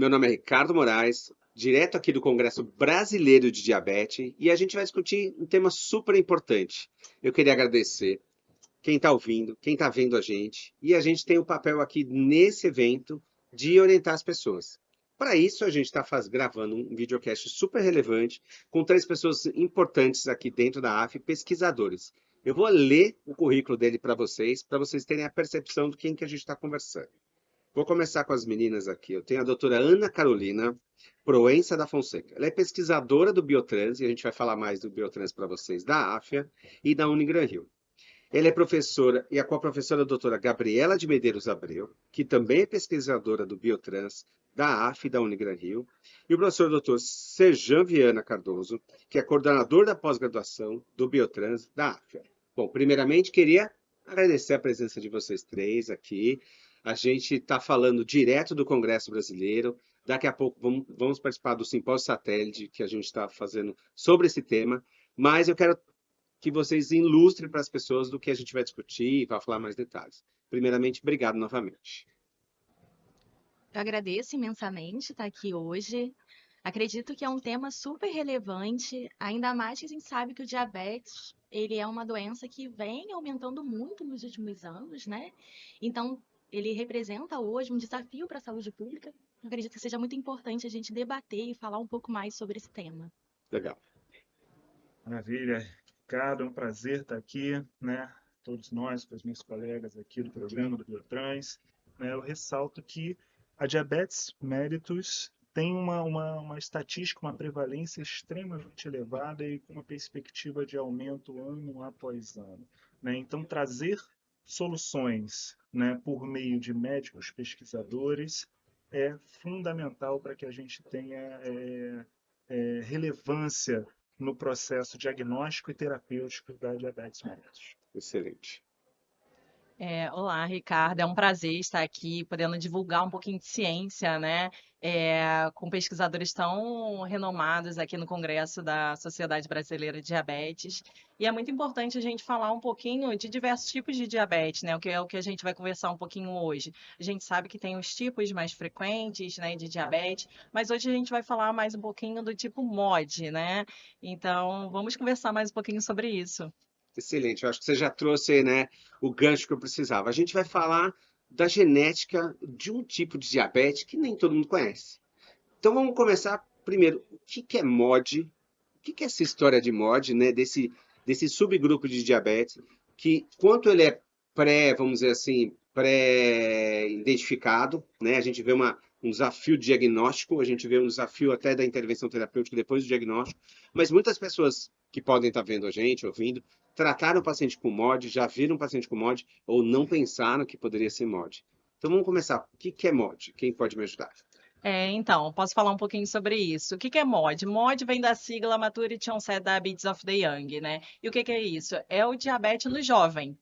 Meu nome é Ricardo Moraes, direto aqui do Congresso Brasileiro de Diabetes, e a gente vai discutir um tema super importante. Eu queria agradecer quem está ouvindo, quem está vendo a gente, e a gente tem o papel aqui nesse evento de orientar as pessoas. Para isso, a gente está gravando um videocast super relevante com três pessoas importantes aqui dentro da AF, pesquisadores. Eu vou ler o currículo dele para vocês terem a percepção de quem que a gente está conversando. Vou começar com as meninas aqui. Eu tenho a doutora Ana Carolina Proença da Fonseca. Ela é pesquisadora do Biotrans, e a gente vai falar mais do Biotrans para vocês, da AFIA e da Unigran Rio. Ela é professora e a co-professora doutora Gabriela de Medeiros Abreu, que também é pesquisadora do Biotrans, da AF e da Unigran Rio, e o professor doutor Serjan Viana Cardoso, que é coordenador da pós-graduação do Biotrans, da AFIA. Bom, primeiramente queria agradecer a presença de vocês três aqui. A gente está falando direto do Congresso Brasileiro. Daqui a pouco vamos participar do simpósio satélite que a gente está fazendo sobre esse tema. Mas eu quero que vocês ilustrem para as pessoas do que a gente vai discutir e vai falar mais detalhes. Primeiramente, obrigado novamente. Eu agradeço imensamente estar aqui hoje. Acredito que é um tema super relevante, ainda mais que a gente sabe que o diabetes, ele é uma doença que vem aumentando muito nos últimos anos, né? Então, ele representa hoje um desafio para a saúde pública. Eu acredito que seja muito importante a gente debater e falar um pouco mais sobre esse tema. Legal. Maravilha, Ricardo, é um prazer estar aqui, né? Todos nós, com os meus colegas aqui do programa do Biotrans, né? Eu ressalto que a diabetes mellitus tem uma estatística, uma prevalência extremamente elevada e com uma perspectiva de aumento ano após ano, né? Então, trazer soluções, né, por meio de médicos pesquisadores é fundamental para que a gente tenha relevância no processo diagnóstico e terapêutico da diabetes mellitus. Excelente. Olá, Ricardo. É um prazer estar aqui podendo divulgar um pouquinho de ciência, né? Com pesquisadores tão renomados aqui no Congresso da Sociedade Brasileira de Diabetes. E é muito importante a gente falar um pouquinho de diversos tipos de diabetes, né? O que é o que a gente vai conversar um pouquinho hoje. A gente sabe que tem os tipos mais frequentes, né, de diabetes, mas hoje a gente vai falar mais um pouquinho do tipo MOD, né? Então, vamos conversar mais um pouquinho sobre isso. Excelente. Eu acho que você já trouxe, né, o gancho que eu precisava. A gente vai falar da genética de um tipo de diabetes que nem todo mundo conhece. Então vamos começar primeiro. O que que é MOD? O que que é essa história de MOD, né? Desse subgrupo de diabetes, que quanto ele é vamos dizer assim, pré-identificado, né? A gente vê um desafio diagnóstico, a gente vê um desafio até da intervenção terapêutica depois do diagnóstico, mas muitas pessoas que podem estar vendo a gente, ouvindo, trataram o paciente com MOD, já viram o paciente com MOD, ou não pensaram que poderia ser MOD. Então vamos começar. O que que é MOD? Quem pode me ajudar? Então, posso falar um pouquinho sobre isso. O que que é MOD? MOD vem da sigla Maturity Onset Diabetes of the Young, né? E o que que é isso? É o diabetes no jovem.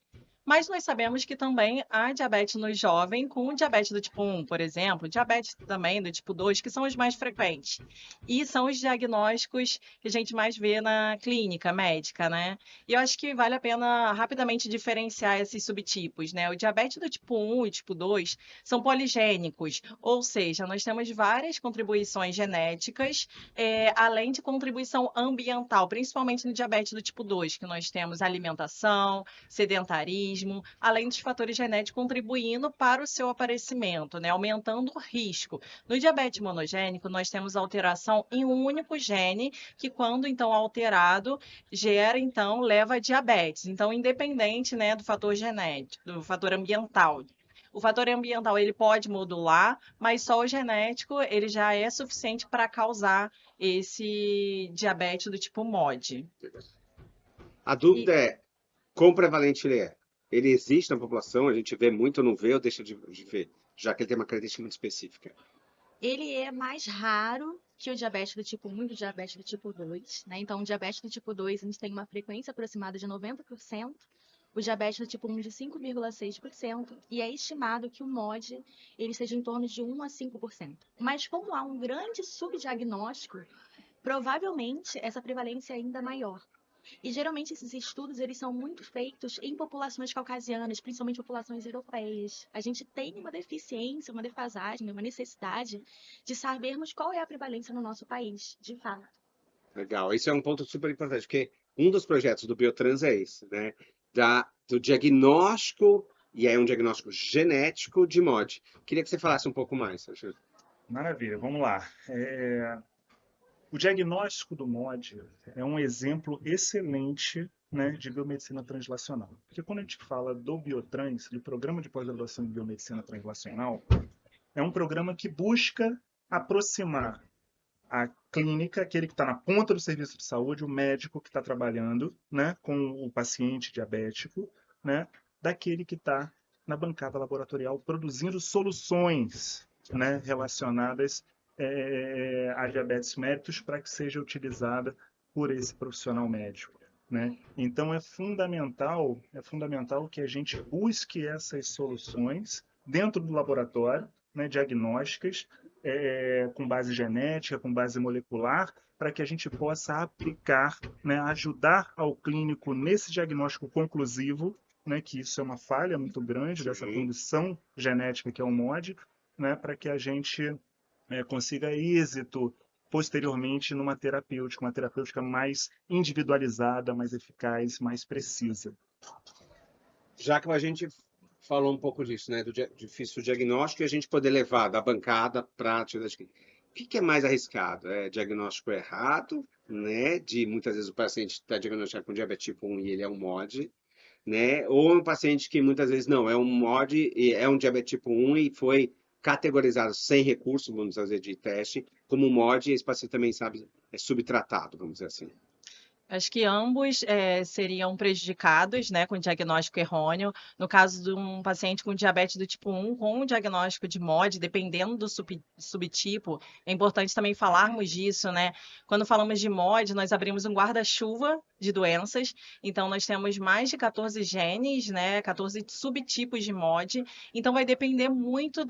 Mas nós sabemos que também há diabetes no jovem com diabetes do tipo 1, por exemplo, diabetes também do tipo 2, que são os mais frequentes. E são os diagnósticos que a gente mais vê na clínica médica, né? E eu acho que vale a pena rapidamente diferenciar esses subtipos, né? O diabetes do tipo 1 e tipo 2 são poligênicos, ou seja, nós temos várias contribuições genéticas, além de contribuição ambiental, principalmente no diabetes do tipo 2, que nós temos alimentação, sedentarismo, além dos fatores genéticos contribuindo para o seu aparecimento, né, aumentando o risco. No diabetes monogênico, nós temos alteração em um único gene, que quando então alterado, gera então, leva a diabetes. Então, independente, né, do fator genético, do fator ambiental. O fator ambiental ele pode modular, mas só o genético ele já é suficiente para causar esse diabetes do tipo MOD. A E dúvida é, quão prevalente ele é? Ele existe na população, a gente vê muito ou não vê, ou deixa de ver, já que ele tem uma característica muito específica. ele é mais raro que o diabetes do tipo 1 e o diabetes do tipo 2, né? Então, o diabetes do tipo 2, a gente tem uma frequência aproximada de 90%, o diabetes do tipo 1 de 5,6%, e é estimado que o MOD ele seja em torno de 1 a 5%. Mas como há um grande subdiagnóstico, provavelmente essa prevalência é ainda maior. E geralmente esses estudos eles são muito feitos em populações caucasianas, principalmente populações europeias. A gente tem uma deficiência, uma defasagem, uma necessidade de sabermos qual é a prevalência no nosso país, de fato. Legal, esse é um ponto super importante, porque um dos projetos do Biotrans é esse, né? Do diagnóstico, e é um diagnóstico genético de MOD. Queria que você falasse um pouco mais, Sérgio. Maravilha, vamos lá. O diagnóstico do MOD é um exemplo excelente, né, de biomedicina translacional. Porque quando a gente fala do Biotrans, do Programa de Pós-Graduação em Biomedicina Translacional, é um programa que busca aproximar a clínica, aquele que está na ponta do serviço de saúde, o médico que está trabalhando, né, com o paciente diabético, né, daquele que está na bancada laboratorial produzindo soluções, né, relacionadas a diabetes mellitus para que seja utilizada por esse profissional médico, né? Então é fundamental que a gente busque essas soluções dentro do laboratório, né, diagnósticas, com base genética, com base molecular, para que a gente possa aplicar, né, ajudar ao clínico nesse diagnóstico conclusivo, né, que isso é uma falha muito grande dessa condição genética que é o MOD, né, para que a gente consiga êxito posteriormente uma terapêutica mais individualizada, mais eficaz, mais precisa. Já que a gente falou um pouco disso, né, do difícil diagnóstico e a gente poder levar da bancada para a atividade clínica. O que é mais arriscado? É diagnóstico errado, né, de muitas vezes o paciente está diagnosticado com diabetes tipo 1 e ele é um MOD, né, ou um paciente que muitas vezes não, é um MOD e é um diabetes tipo 1 e foi categorizado sem recurso, vamos dizer, de teste, como MOD, e esse paciente também sabe, é subtratado, vamos dizer assim. Acho que ambos seriam prejudicados, né, com diagnóstico errôneo. No caso de um paciente com diabetes do tipo 1, com o diagnóstico de MOD, dependendo do subtipo, é importante também falarmos disso, né? Quando falamos de MOD, nós abrimos um guarda-chuva de doenças, então nós temos mais de 14 genes, né, 14 subtipos de MOD, então vai depender muito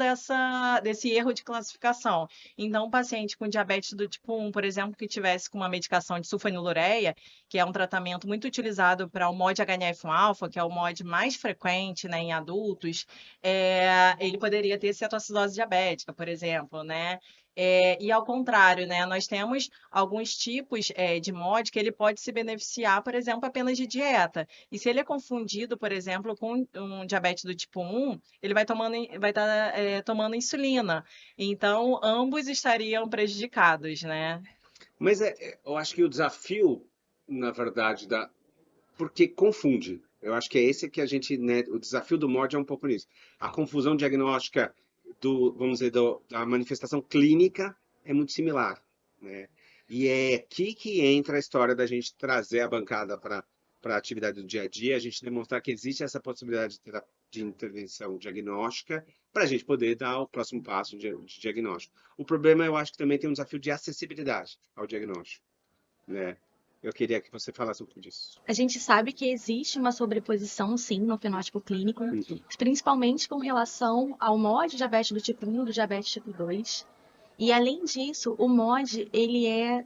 desse erro de classificação. Então, um paciente com diabetes do tipo 1, por exemplo, que tivesse com uma medicação de sulfonilureia, que é um tratamento muito utilizado para o MOD HNF1-alfa, que é o MOD mais frequente, né, em adultos, ele poderia ter cetoacidose diabética, por exemplo, né? E ao contrário, né, nós temos alguns tipos de MOD que ele pode se beneficiar, por exemplo, apenas de dieta. E se ele é confundido, por exemplo, com um diabetes do tipo 1, ele vai estar tomando insulina. Então, ambos estariam prejudicados, né? Mas eu acho que o desafio, na verdade, porque confunde. Eu acho que é esse que a gente, né, o desafio do MOD é um pouco nisso. A confusão diagnóstica vamos dizer, da manifestação clínica é muito similar, né? E é aqui que entra a história da gente trazer a bancada para a atividade do dia a dia, a gente demonstrar que existe essa possibilidade de intervenção diagnóstica para a gente poder dar o próximo passo de diagnóstico. O problema, eu acho que também tem um desafio de acessibilidade ao diagnóstico, né? Eu queria que você falasse um pouco disso. A gente sabe que existe uma sobreposição, sim, no fenótipo clínico, principalmente com relação ao MOD diabetes do tipo 1 e do diabetes tipo 2. E, além disso, o MOD, ele é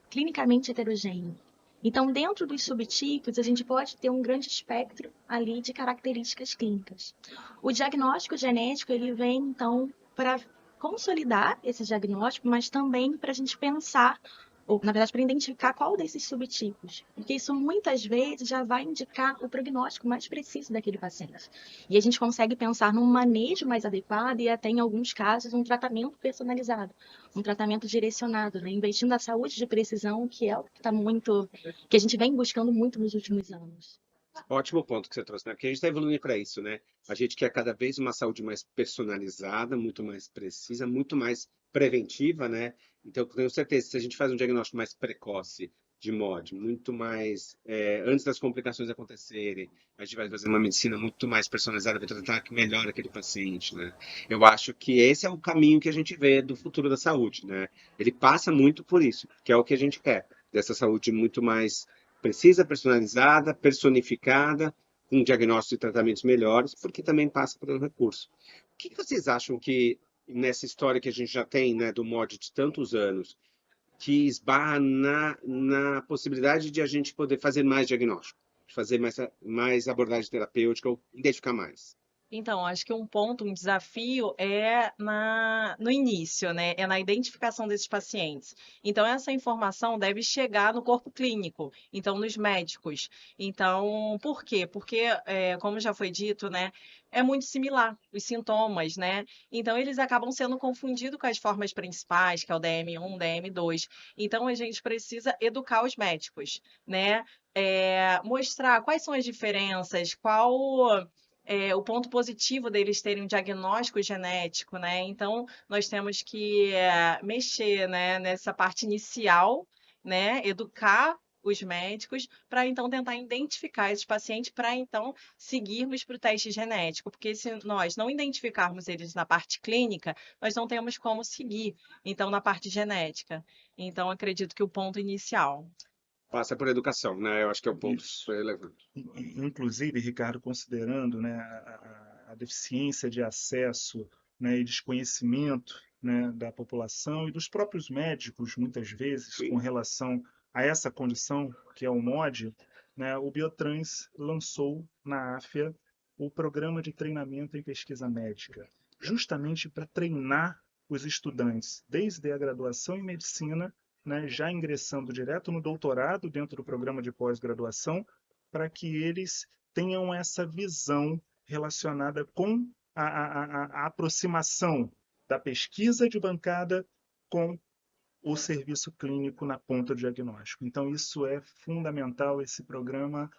clinicamente heterogêneo. Então, dentro dos subtipos, a gente pode ter um grande espectro ali de características clínicas. O diagnóstico genético, ele vem, então, para consolidar esse diagnóstico, mas também para a gente pensar, ou, na verdade, para identificar qual desses subtipos. Porque isso, muitas vezes, já vai indicar o prognóstico mais preciso daquele paciente. E a gente consegue pensar num manejo mais adequado e até, em alguns casos, um tratamento personalizado, um tratamento direcionado, né? Investindo na saúde de precisão, que é o que a gente vem buscando muito nos últimos anos. Ótimo ponto que você trouxe, né? Porque a gente está evoluindo para isso, né? A gente quer cada vez uma saúde mais personalizada, muito mais precisa, muito mais preventiva, né? Então, eu tenho certeza que se a gente faz um diagnóstico mais precoce de MOD, muito mais antes das complicações acontecerem, a gente vai fazer uma medicina muito mais personalizada para tratar melhor aquele paciente, né? Eu acho que esse é o caminho que a gente vê do futuro da saúde, né? Ele passa muito por isso, que é o que a gente quer, dessa saúde muito mais precisa, personalizada, personificada, com diagnósticos e tratamentos melhores, porque também passa por um recurso. O que vocês acham que, nessa história que a gente já tem, né, do MOD de tantos anos, que esbarra na possibilidade de a gente poder fazer mais diagnóstico, fazer mais abordagem terapêutica ou identificar mais? Então, acho que um ponto, um desafio é no início, né? É na identificação desses pacientes. Então, essa informação deve chegar no corpo clínico, então, nos médicos. Então, por quê? Porque, como já foi dito, né? É muito similar, os sintomas, né? Então, eles acabam sendo confundidos com as formas principais, que é o DM1, DM2. Então, a gente precisa educar os médicos, né? Mostrar quais são as diferenças, qual o ponto positivo deles terem um diagnóstico genético, né? Então, nós temos que mexer, né, nessa parte inicial, né? Educar os médicos para então tentar identificar esses pacientes para então seguirmos para o teste genético, porque se nós não identificarmos eles na parte clínica, nós não temos como seguir, então, na parte genética. Então, acredito que o ponto inicial. Passa por educação, né? Eu acho que é um ponto Isso. relevante. Inclusive, Ricardo, considerando, né, a deficiência de acesso, né, e desconhecimento, né, da população e dos próprios médicos, muitas vezes, com Sim. relação a essa condição, que é o MOD, né, o Biotrans lançou na AFIA o Programa de Treinamento em Pesquisa Médica, justamente para treinar os estudantes, desde a graduação em medicina, né, já ingressando direto no doutorado dentro do programa de pós-graduação, para que eles tenham essa visão relacionada com a aproximação da pesquisa de bancada com o serviço clínico na ponta do diagnóstico. Então, isso é fundamental. Esse programa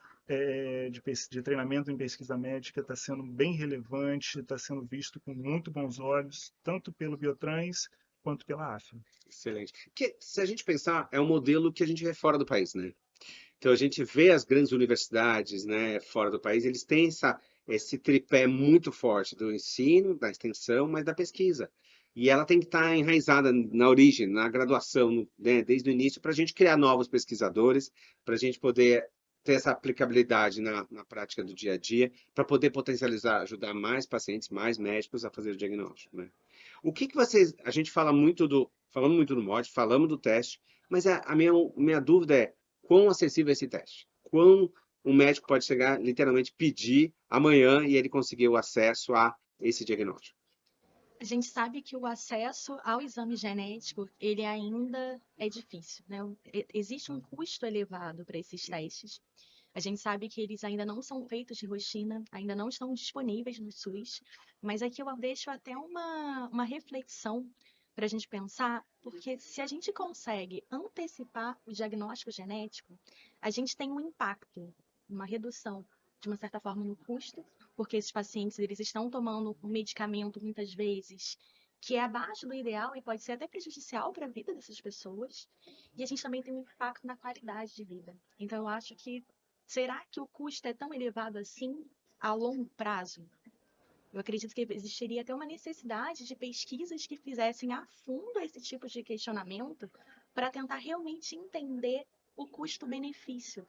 de treinamento em pesquisa médica está sendo bem relevante, está sendo visto com muito bons olhos, tanto pelo Biotrans quanto pela AFA. Excelente. Que, se a gente pensar, é um modelo que a gente vê fora do país, né? Então a gente vê as grandes universidades, né, fora do país, eles têm esse tripé muito forte do ensino, da extensão, mas da pesquisa. E ela tem que estar enraizada na origem, na graduação, né, desde o início, para a gente criar novos pesquisadores, para a gente poder ter essa aplicabilidade na prática do dia a dia, para poder potencializar, ajudar mais pacientes, mais médicos a fazer o diagnóstico, né? O que que vocês, a gente falamos muito do MOD, falamos do teste, mas a minha dúvida é quão acessível é esse teste? Quão um médico pode chegar, literalmente pedir amanhã e ele conseguir o acesso a esse diagnóstico? A gente sabe que o acesso ao exame genético, ele ainda é difícil, né? Existe um custo elevado para esses testes. A gente sabe que eles ainda não são feitos de rotina, ainda não estão disponíveis no SUS, mas aqui eu deixo até uma reflexão para a gente pensar, porque se a gente consegue antecipar o diagnóstico genético, a gente tem um impacto, uma redução, de uma certa forma, no custo, porque esses pacientes eles estão tomando um medicamento muitas vezes que é abaixo do ideal e pode ser até prejudicial para a vida dessas pessoas. E a gente também tem um impacto na qualidade de vida. Então, eu acho que será que o custo é tão elevado assim a longo prazo? Eu acredito que existiria até uma necessidade de pesquisas que fizessem a fundo esse tipo de questionamento para tentar realmente entender o custo-benefício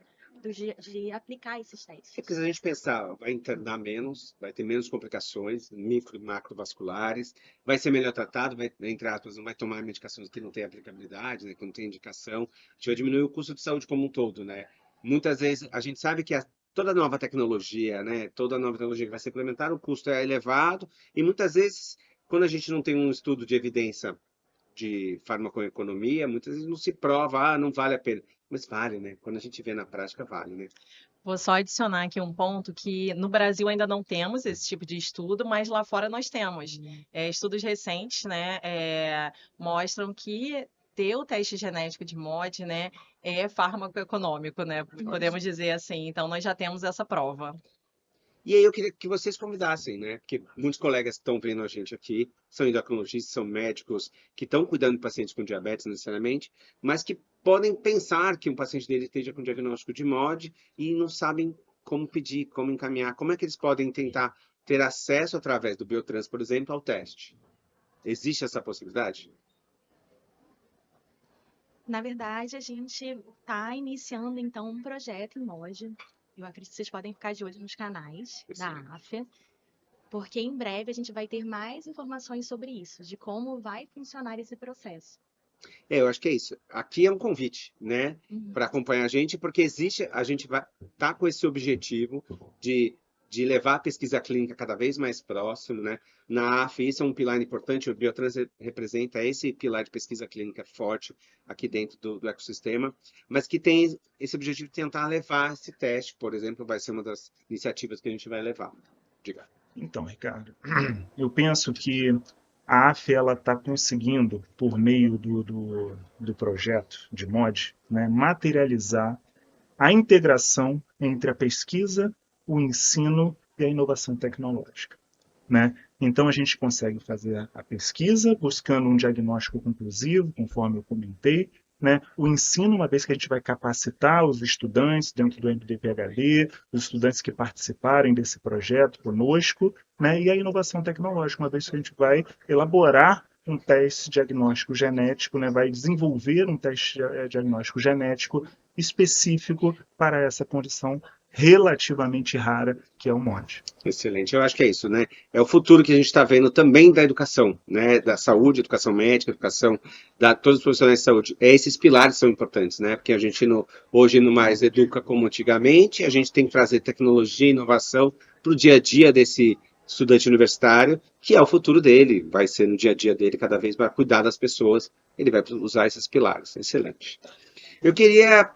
de aplicar esses É testes. porque se a gente pensar, vai internar menos, vai ter menos complicações micro e macrovasculares, vai ser melhor tratado, vai, entre aspas, não vai tomar medicações que não têm aplicabilidade, né, que não têm indicação, a gente vai diminuir o custo de saúde como um todo, né? Muitas vezes a gente sabe que toda nova tecnologia, né, toda nova tecnologia que vai ser implementada, o custo é elevado e muitas vezes, quando a gente não tem um estudo de evidência de farmacoeconomia, muitas vezes não se prova, não vale a pena. Mas vale, né? Quando a gente vê na prática, vale, né? Vou só adicionar aqui um ponto que no Brasil ainda não temos esse tipo de estudo, mas lá fora nós temos. Estudos recentes, né, mostram que ter o teste genético de MOD, né, é farmacoeconômico, né, podemos dizer assim. Então, nós já temos essa prova. E aí eu queria que vocês convidassem, né? Porque muitos colegas estão vendo a gente aqui, são endocrinologistas, são médicos que estão cuidando de pacientes com diabetes necessariamente, mas que podem pensar que um paciente dele esteja com diagnóstico de MOD e não sabem como pedir, como encaminhar. Como é que eles podem tentar ter acesso através do Biotrans, por exemplo, ao teste? Existe essa possibilidade? Na verdade, a gente está iniciando, então, um projeto em Moji. Eu acredito que vocês podem ficar de olho nos canais da Excelente. AFA, porque em breve a gente vai ter mais informações sobre isso, de como vai funcionar esse processo. Eu acho que é isso. Aqui é um convite, né, Uhum. para acompanhar a gente, porque a gente vai estar com esse objetivo de levar a pesquisa clínica cada vez mais próximo, né? Na AF, isso é um pilar importante, o Biotrans representa esse pilar de pesquisa clínica forte aqui dentro do ecossistema, mas que tem esse objetivo de tentar levar esse teste, por exemplo, vai ser uma das iniciativas que a gente vai levar. Diga. Então, Ricardo, eu penso que a AF está conseguindo, por meio do projeto de MOD, né, materializar a integração entre a pesquisa, o ensino e a inovação tecnológica, né? Então, a gente consegue fazer a pesquisa buscando um diagnóstico conclusivo, conforme eu comentei, né? O ensino, uma vez que a gente vai capacitar os estudantes dentro do MD-PhD, os estudantes que participarem desse projeto conosco, né? E a inovação tecnológica, uma vez que a gente vai elaborar um teste diagnóstico genético, né? Vai desenvolver um teste diagnóstico genético específico para essa condição relativamente rara que é o MOD. Excelente, eu acho que é isso, né? É o futuro que a gente está vendo também da educação, né? Da saúde, educação médica, educação da todos os profissionais de saúde. Esses pilares são importantes, né? Porque a gente hoje não mais educa como antigamente, a gente tem que trazer tecnologia e inovação para o dia a dia desse estudante universitário, que é o futuro dele, vai ser no dia a dia dele cada vez mais cuidar das pessoas, ele vai usar esses pilares. Excelente. Eu queria...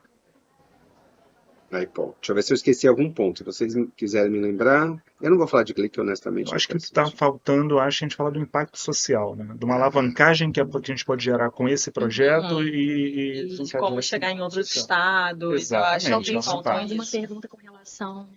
Aí, pô, deixa eu ver se eu esqueci algum ponto. Se vocês quiserem me lembrar, eu não vou falar de clique, honestamente. Eu acho que o que está faltando, a gente fala do impacto social, né? De uma alavancagem que a gente pode gerar com esse projeto E como chegar em outros estados. Eu acho que Exatamente, falta nosso Uma isso. pergunta com relação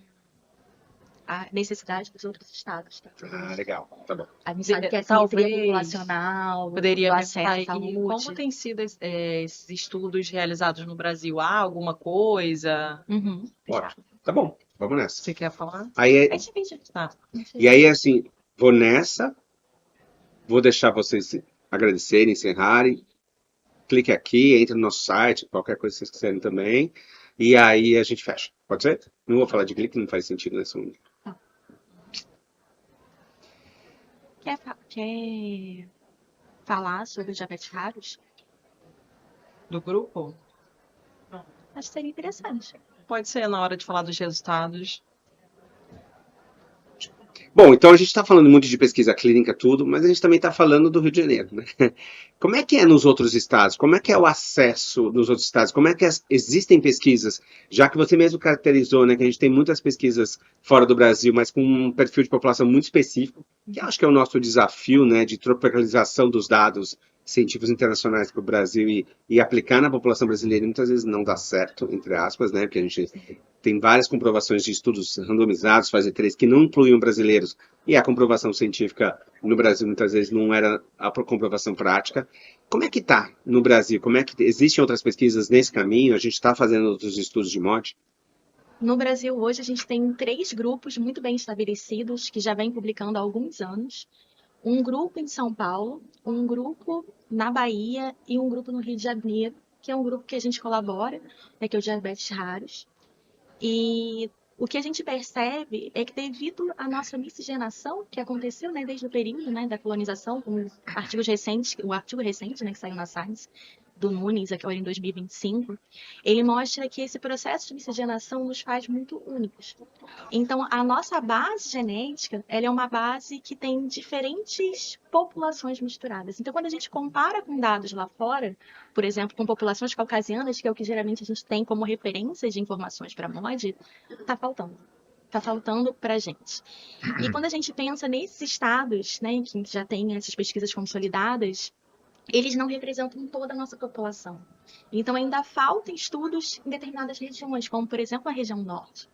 à necessidade dos outros estados. Tá? Legal, tá bom. A gente sabe que é a simetria Talvez populacional, Poderia do pensar acesso à aí saúde. como tem sido esses estudos realizados no Brasil? Há alguma coisa? Uhum. Ótimo. Tá bom, vamos nessa. Você quer falar? Aí, É difícil. Tá. e aí, assim, vou nessa, vou deixar vocês agradecerem, encerrarem. Clique aqui, entre no nosso site, qualquer coisa que vocês quiserem também. E aí a gente fecha. Pode ser? Não vou falar de clique, não faz sentido nesse momento. Quer falar sobre os diabetes raros? Do grupo? Acho que seria interessante. Pode ser na hora de falar dos resultados. Bom, então a gente está falando muito de pesquisa clínica, tudo, mas a gente também está falando do Rio de Janeiro, né? Como é que é nos outros estados? Como é que é o acesso nos outros estados? Como é que existem pesquisas? Já que você mesmo caracterizou, né, que a gente tem muitas pesquisas fora do Brasil, mas com um perfil de população muito específico, que acho que é o nosso desafio, né, de tropicalização dos dados científicos internacionais para o Brasil e aplicar na população brasileira, muitas vezes não dá certo, entre aspas, né, porque a gente tem várias comprovações de estudos randomizados, fase 3, que não incluíam brasileiros, e a comprovação científica no Brasil muitas vezes não era a comprovação prática. Como é que está no Brasil? Como é que existem outras pesquisas nesse caminho? A gente está fazendo outros estudos de MOD? No Brasil, hoje, a gente tem 3 grupos muito bem estabelecidos que já vêm publicando há alguns anos. Um grupo em São Paulo, um grupo na Bahia e um grupo no Rio de Janeiro, que é um grupo que a gente colabora, né, que é o Diabetes Raros. E o que a gente percebe é que devido à nossa miscigenação, que aconteceu, né, desde o período, né, da colonização, com artigos recentes, o artigo recente, né, que saiu na Science, do Nunes, agora em 2025, ele mostra que esse processo de miscigenação nos faz muito únicos. Então, a nossa base genética, ela é uma base que tem diferentes populações misturadas. Então, quando a gente compara com dados lá fora, por exemplo, com populações caucasianas, que é o que geralmente a gente tem como referência de informações para MOD, está faltando. Está faltando para a gente. E quando a gente pensa nesses estados, né, que já têm essas pesquisas consolidadas, eles não representam toda a nossa população. Então, ainda faltam estudos em determinadas regiões, como, por exemplo, a região norte.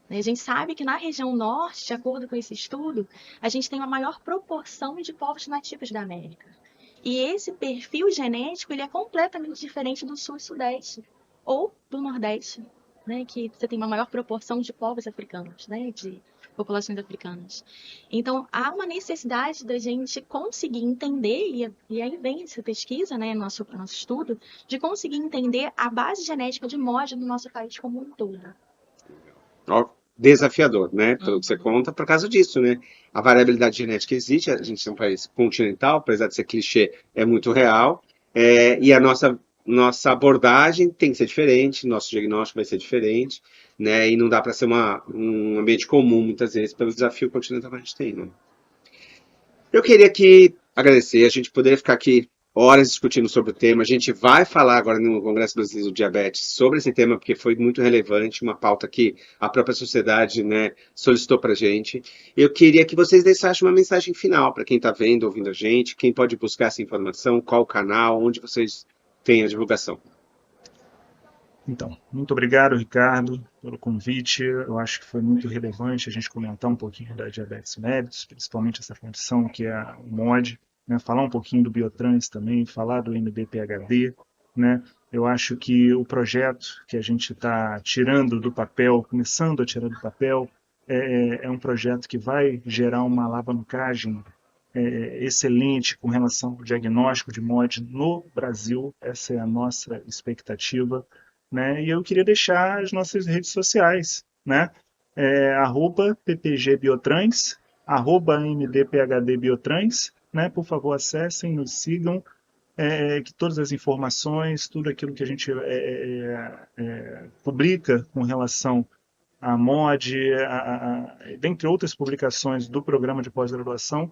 A gente sabe que na região norte, de acordo com esse estudo, a gente tem uma maior proporção de povos nativos da América. E esse perfil genético ele é completamente diferente do sul e sudeste, ou do nordeste, né, que você tem uma maior proporção de povos africanos, né, de populações africanas. Então, há uma necessidade da gente conseguir entender, e aí vem essa pesquisa, né, nosso estudo, de conseguir entender a base genética de MOD no nosso país como um todo. Ó, desafiador, né? Pelo que você conta, por causa disso, né? A variabilidade genética existe, a gente é um país continental, apesar de ser clichê, é muito real. E a nossa abordagem tem que ser diferente, nosso diagnóstico vai ser diferente, né? E não dá para ser um ambiente comum, muitas vezes, pelo desafio continental que a gente tem, né? Eu queria aqui agradecer, a gente poderia ficar aqui horas discutindo sobre o tema. A gente vai falar agora no Congresso Brasileiro do Diabetes sobre esse tema, porque foi muito relevante, uma pauta que a própria sociedade, né, solicitou para a gente. Eu queria que vocês deixassem uma mensagem final para quem está vendo, ouvindo a gente, quem pode buscar essa informação, qual o canal, onde vocês têm a divulgação. Então, muito obrigado, Ricardo, pelo convite. Eu acho que foi muito relevante a gente comentar um pouquinho da diabetes mellitus, principalmente essa condição que é o MOD, né? Falar um pouquinho do Biotrans também, falar do MD-PHD, né? Eu acho que o projeto que a gente está tirando do papel, começando a tirar do papel, é um projeto que vai gerar uma alavancagem excelente com relação ao diagnóstico de MOD no Brasil. Essa é a nossa expectativa, né? E eu queria deixar as nossas redes sociais, né? @ppgbiotrans, @mdphdbiotrans, né? Por favor, acessem, nos sigam, que todas as informações, tudo aquilo que a gente publica com relação à MOD, dentre outras publicações do programa de pós-graduação,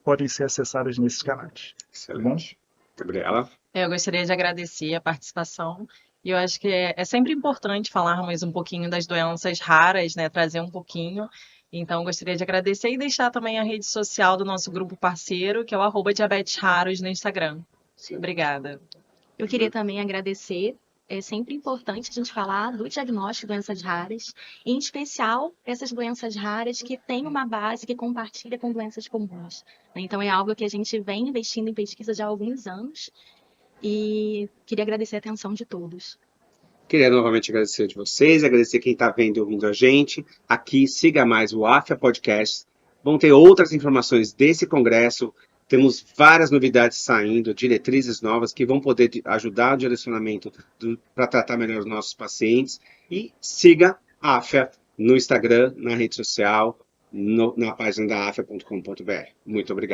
podem ser acessadas nesses canais. Excelente. Gabriela? Eu gostaria de agradecer a participação. E eu acho que é sempre importante falarmos um pouquinho das doenças raras, né? Trazer um pouquinho. Então, gostaria de agradecer e deixar também a rede social do nosso grupo parceiro, que é o @diabetesraros no Instagram. Obrigada. Eu queria também agradecer. É sempre importante a gente falar do diagnóstico de doenças raras, em especial essas doenças raras que têm uma base que compartilha com doenças comuns. Então, é algo que a gente vem investindo em pesquisa já há alguns anos e queria agradecer a atenção de todos. Queria novamente agradecer de vocês, agradecer quem está vendo e ouvindo a gente. Aqui, siga mais o AFIA Podcast. Vão ter outras informações desse congresso. Temos várias novidades saindo, diretrizes novas que vão poder ajudar o direcionamento para tratar melhor os nossos pacientes. E siga a AFIA no Instagram, na rede social, na página da afia.com.br. Muito obrigado.